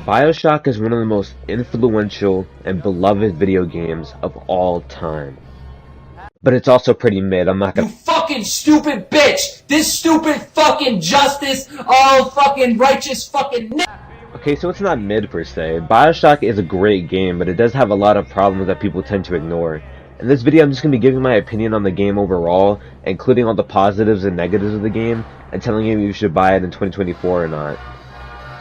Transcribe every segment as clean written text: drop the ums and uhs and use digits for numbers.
BioShock is one of the most influential and beloved video games of all time. But it's also pretty mid, I'm not You gonna- fucking stupid bitch! This stupid fucking justice, all fucking righteous fucking Okay, so it's not mid per se. BioShock is a great game, but it does have a lot of problems that people tend to ignore. In this video, I'm just going to be giving my opinion on the game overall, including all the positives and negatives of the game, and telling you if you should buy it in 2024 or not.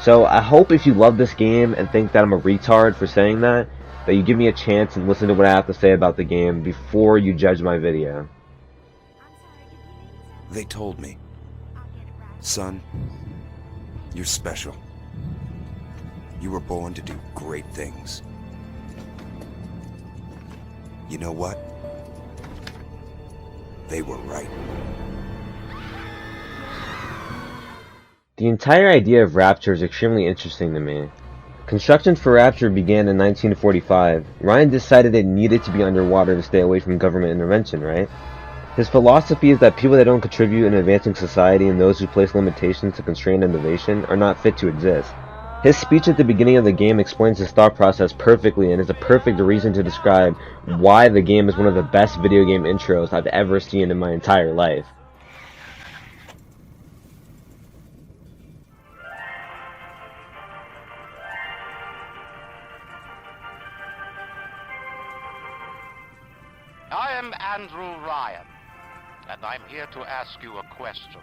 So I hope if you love this game and think that I'm a retard for saying that you give me a chance and listen to what I have to say about the game before you judge my video. They told me, son, you're special. You were born to do great things. You know what? They were right. The entire idea of Rapture is extremely interesting to me. Construction for Rapture began in 1945. Ryan decided it needed to be underwater to stay away from government intervention, right? His philosophy is that people that don't contribute in advancing society and those who place limitations to constrain innovation are not fit to exist. His speech at the beginning of the game explains his thought process perfectly and is a perfect reason to describe why the game is one of the best video game intros I've ever seen in my entire life. I am Andrew Ryan, and I'm here to ask you a question.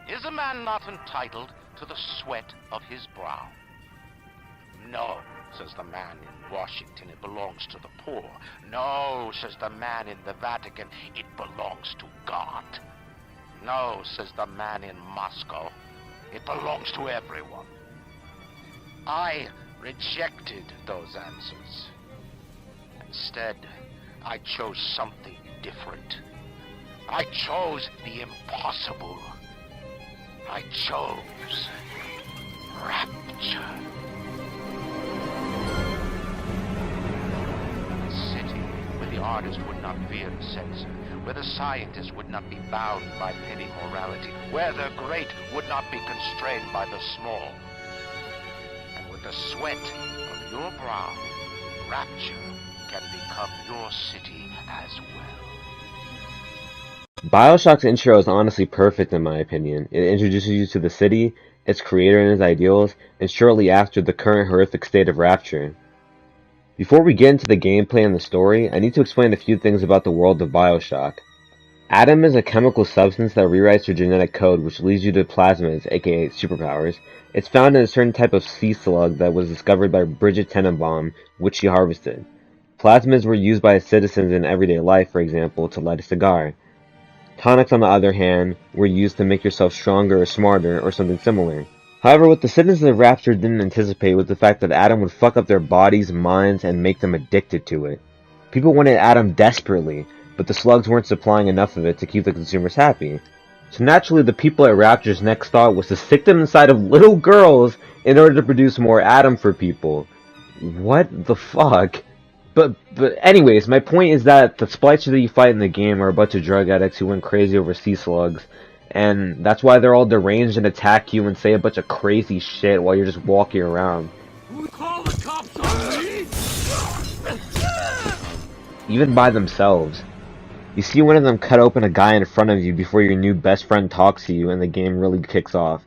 Is a man not entitled to the sweat of his brow? No, says the man in Washington, it belongs to the poor. No, says the man in the Vatican, it belongs to God. No, says the man in Moscow, it belongs to everyone. I rejected those answers. Instead, I chose something different. I chose the impossible. I chose Rapture. A city where the artist would not fear the censor, where the scientist would not be bound by petty morality, where the great would not be constrained by the small. And with the sweat of your brow, Rapture can become your city as well. BioShock's intro is honestly perfect in my opinion. It introduces you to the city, its creator and his ideals, and shortly after the current horrific state of Rapture. Before we get into the gameplay and the story, I need to explain a few things about the world of BioShock. Atom is a chemical substance that rewrites your genetic code, which leads you to plasmids, aka superpowers. It's found in a certain type of sea slug that was discovered by Bridget Tenenbaum, which she harvested. Plasmids were used by citizens in everyday life, for example, to light a cigar. Tonics, on the other hand, were used to make yourself stronger or smarter or something similar. However, what the citizens of Rapture didn't anticipate was the fact that Atom would fuck up their bodies, minds, and make them addicted to it. People wanted Atom desperately, but the slugs weren't supplying enough of it to keep the consumers happy. So naturally, the people at Rapture's next thought was to stick them inside of little girls in order to produce more Atom for people. What the fuck? But anyways, my point is that the splicers that you fight in the game are a bunch of drug addicts who went crazy over sea slugs, and that's why they're all deranged and attack you and say a bunch of crazy shit while you're just walking around. Call the cops on me! Even by themselves. You see one of them cut open a guy in front of you before your new best friend talks to you and the game really kicks off.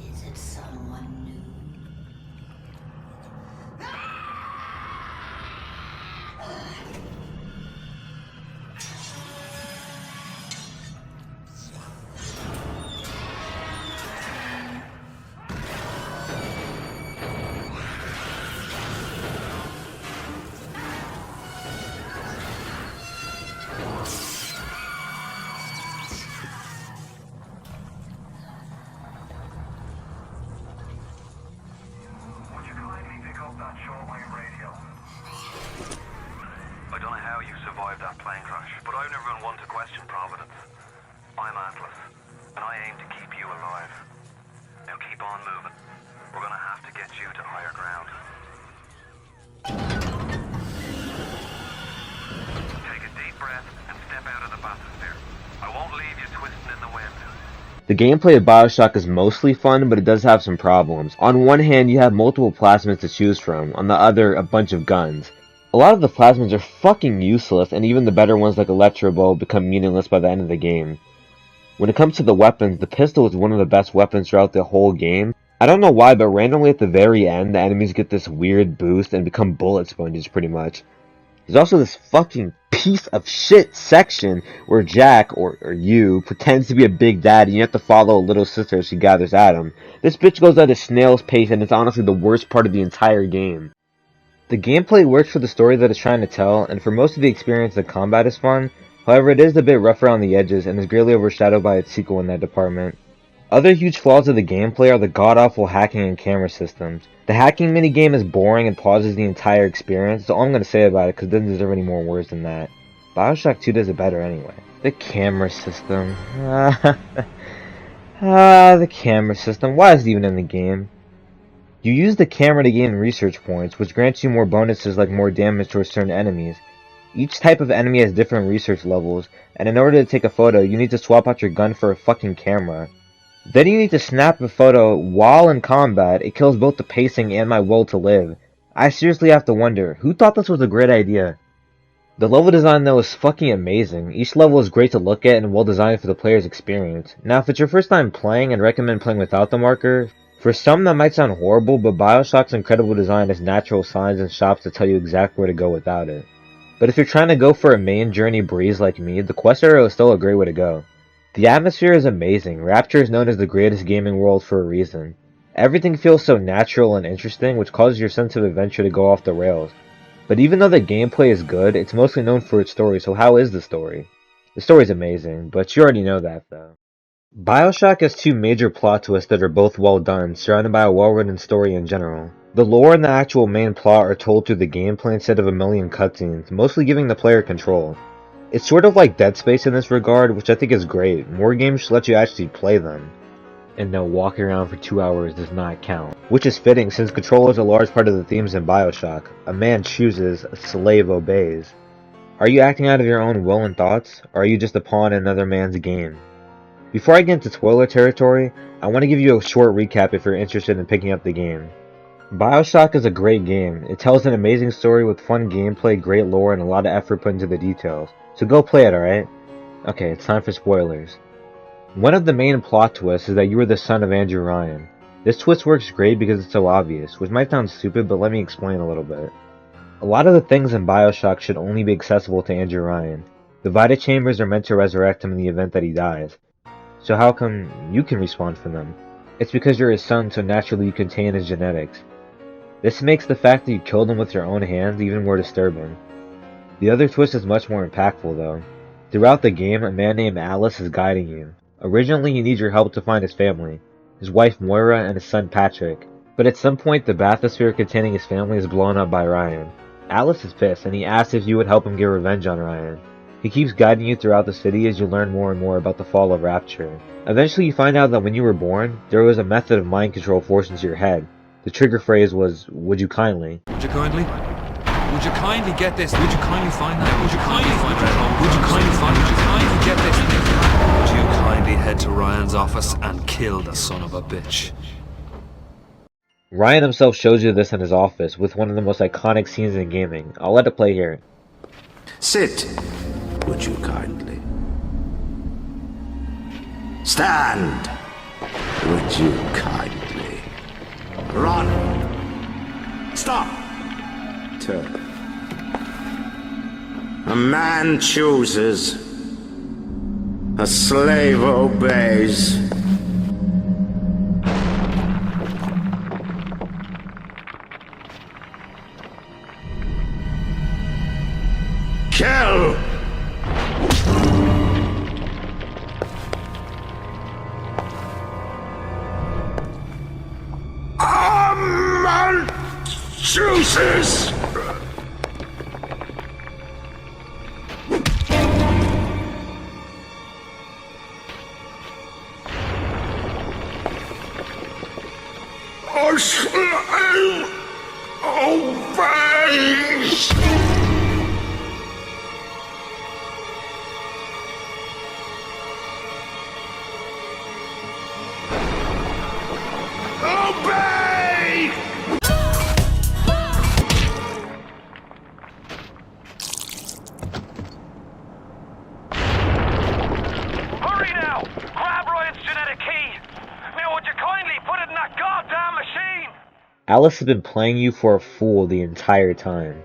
Is it someone new? you survived that plane crash, but I've never been one to question Providence. I'm Atlas, and I aim to keep you alive. Now keep on moving. We're gonna have to get you to higher ground. Take a deep breath and step out of the bathysphere. I won't leave you twisting in the wind. The gameplay of BioShock is mostly fun, but it does have some problems. On one hand, you have multiple plasmids to choose from, on the other, a bunch of guns. A lot of the plasmids are fucking useless, and even the better ones like Electro Bow become meaningless by the end of the game. When it comes to the weapons, the pistol is one of the best weapons throughout the whole game. I don't know why, but randomly at the very end, the enemies get this weird boost and become bullet sponges pretty much. There's also this fucking piece of shit section where Jack, or you, pretends to be a big dad and you have to follow a little sister as she gathers at him. This bitch goes at a snail's pace and it's honestly the worst part of the entire game. The gameplay works for the story that it's trying to tell, and for most of the experience the combat is fun, however it is a bit rough around the edges and is greatly overshadowed by its sequel in that department. Other huge flaws of the gameplay are the god-awful hacking and camera systems. The hacking minigame is boring and pauses the entire experience, that's all I'm going to say about it because it doesn't deserve any more words than that. BioShock 2 does it better anyway. The camera system. The camera system. Why is it even in the game? You use the camera to gain research points, which grants you more bonuses like more damage towards certain enemies. Each type of enemy has different research levels, and in order to take a photo, you need to swap out your gun for a fucking camera. Then you need to snap a photo while in combat. It kills both the pacing and my will to live. I seriously have to wonder, who thought this was a great idea? The level design though is fucking amazing. Each level is great to look at and well designed for the player's experience. Now if it's your first time playing, I'd recommend playing without the marker. For some that might sound horrible, but BioShock's incredible design has natural signs and shops to tell you exactly where to go without it. But if you're trying to go for a main journey breeze like me, the quest area is still a great way to go. The atmosphere is amazing. Rapture is known as the greatest gaming world for a reason. Everything feels so natural and interesting, which causes your sense of adventure to go off the rails. But even though the gameplay is good, it's mostly known for its story, so how is the story? The story's amazing, but you already know that though. BioShock has two major plot twists that are both well done, surrounded by a well-written story in general. The lore and the actual main plot are told through the gameplay instead of a million cutscenes, mostly giving the player control. It's sort of like Dead Space in this regard, which I think is great. More games should let you actually play them. And no, walking around for 2 hours does not count. Which is fitting since control is a large part of the themes in BioShock. A man chooses, a slave obeys. Are you acting out of your own will and thoughts, or are you just a pawn in another man's game? Before I get into spoiler territory, I want to give you a short recap if you're interested in picking up the game. BioShock is a great game. It tells an amazing story with fun gameplay, great lore, and a lot of effort put into the details. So go play it, alright? Okay, it's time for spoilers. One of the main plot twists is that you are the son of Andrew Ryan. This twist works great because it's so obvious, which might sound stupid, but let me explain a little bit. A lot of the things in BioShock should only be accessible to Andrew Ryan. The Vita Chambers are meant to resurrect him in the event that he dies. So how come you can respawn from them? It's because you're his son, so naturally you contain his genetics. This makes the fact that you killed him with your own hands even more disturbing. The other twist is much more impactful though. Throughout the game, a man named Atlas is guiding you. Originally, he needs your help to find his family, his wife Moira and his son Patrick. But at some point, the bathysphere containing his family is blown up by Ryan. Atlas is pissed, and he asks if you would help him get revenge on Ryan. He keeps guiding you throughout the city as you learn more and more about the fall of Rapture. Eventually, you find out that when you were born, there was a method of mind control forced into your head. The trigger phrase was, "Would you kindly?" Would you kindly? Would you kindly get this? Would you kindly find that? Would you kindly find that? Would you kindly find? Would you kindly get this? Would you kindly head to Ryan's office and kill the son of a bitch? Ryan himself shows you this in his office, with one of the most iconic scenes in gaming. I'll let it play here. Sit, would you kindly? Stand, would you kindly? Run! Stop! Turn. A man chooses, a slave obeys. Kill! A man chooses! Hurry now! Grab Ryan's genetic key! Now would you kindly put it in that goddamn machine? Alice has been playing you for a fool the entire time.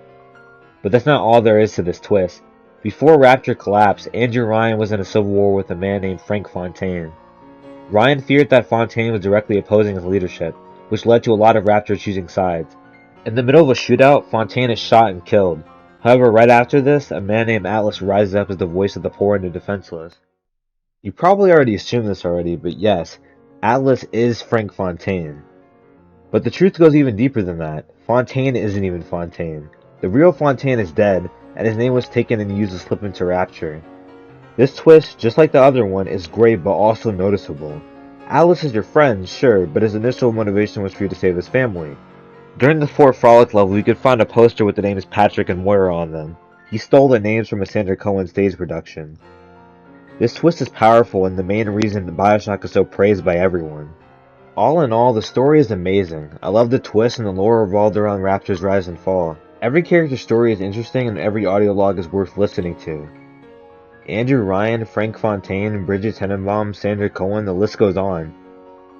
But that's not all there is to this twist. Before Rapture collapsed, Andrew Ryan was in a civil war with a man named Frank Fontaine. Ryan feared that Fontaine was directly opposing his leadership, which led to a lot of Rapture choosing sides. In the middle of a shootout, Fontaine is shot and killed. However, right after this, a man named Atlas rises up as the voice of the poor and the defenseless. You probably already assumed this already, but yes, Atlas is Frank Fontaine. But the truth goes even deeper than that. Fontaine isn't even Fontaine. The real Fontaine is dead, and his name was taken and used to slip into Rapture. This twist, just like the other one, is great but also noticeable. Atlas is your friend, sure, but his initial motivation was for you to save his family. During the Fort Frolic level, you could find a poster with the names Patrick and Moira on them. He stole the names from a Sandra Cohen stage production. This twist is powerful and the main reason that BioShock is so praised by everyone. All in all, the story is amazing. I love the twist and the lore revolved around Rapture's rise and fall. Every character's story is interesting and every audio log is worth listening to. Andrew Ryan, Frank Fontaine, Bridget Tenenbaum, Sandra Cohen, the list goes on.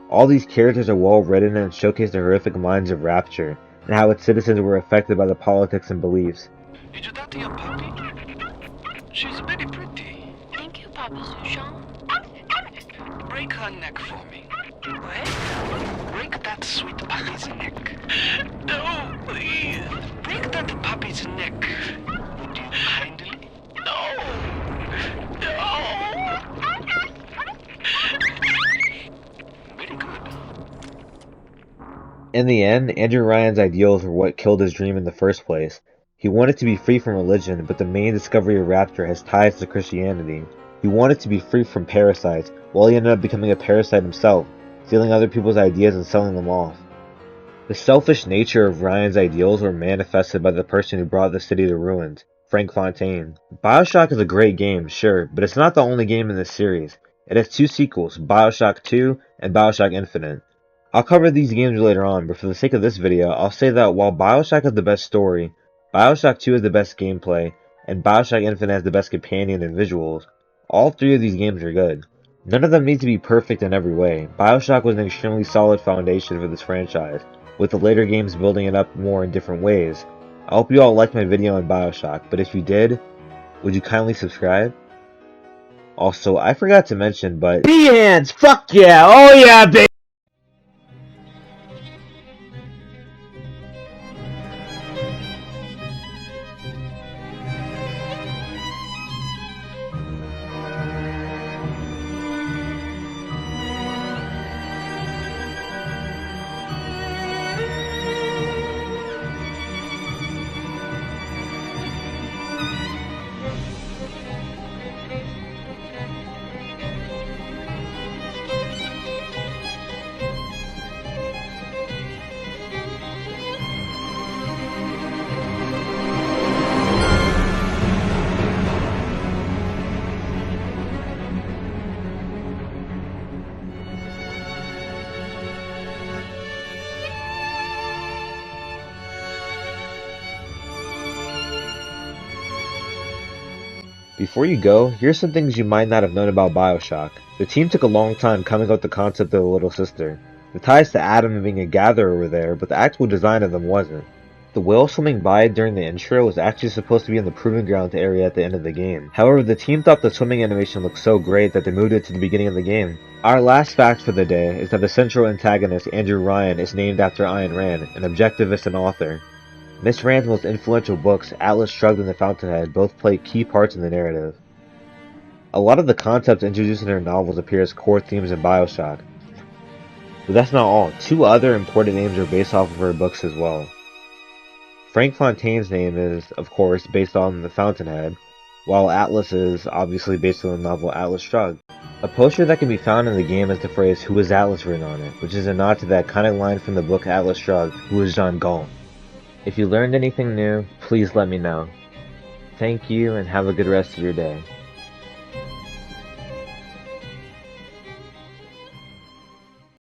All these characters are well written and showcase the horrific minds of Rapture, and how its citizens were affected by the politics and beliefs. Is that your puppy? She's very pretty. Thank you, Papa Sushant. Break her neck for me. What? Break that sweet puppy's neck. No, please. Break that puppy's neck. Would you kindly? No. No. Very good. In the end, Andrew Ryan's ideals were what killed his dream in the first place. He wanted to be free from religion, but the main discovery of Rapture has ties to Christianity. He wanted to be free from parasites, while he ended up becoming a parasite himself, stealing other people's ideas and selling them off. The selfish nature of Ryan's ideals were manifested by the person who brought the city to ruins, Frank Fontaine. BioShock is a great game, sure, but it's not the only game in this series. It has two sequels, BioShock 2 and BioShock Infinite. I'll cover these games later on, but for the sake of this video, I'll say that while BioShock has the best story, BioShock 2 has the best gameplay, and BioShock Infinite has the best companion and visuals, all three of these games are good. None of them need to be perfect in every way. BioShock was an extremely solid foundation for this franchise, with the later games building it up more in different ways. I hope you all liked my video on BioShock, but if you did, would you kindly subscribe? Also, I forgot to mention, but B-Hands! Fuck yeah! Oh yeah, baby! Before you go, here's some things you might not have known about BioShock. The team took a long time coming up with the concept of the Little Sister. The ties to Adam and being a gatherer were there, but the actual design of them wasn't. The whale swimming by during the intro was actually supposed to be in the Proving Grounds area at the end of the game. However, the team thought the swimming animation looked so great that they moved it to the beginning of the game. Our last fact for the day is that the central antagonist, Andrew Ryan, is named after Ayn Rand, an objectivist and author. Miss Rand's most influential books, Atlas Shrugged and The Fountainhead, both play key parts in the narrative. A lot of the concepts introduced in her novels appear as core themes in BioShock. But that's not all. Two other important names are based off of her books as well. Frank Fontaine's name is, of course, based on The Fountainhead, while Atlas is obviously based on the novel Atlas Shrugged. A poster that can be found in the game has the phrase "Who is Atlas" written on it, which is a nod to that iconic line from the book Atlas Shrugged, "Who is John Galt?" If you learned anything new, please let me know. Thank you and have a good rest of your day.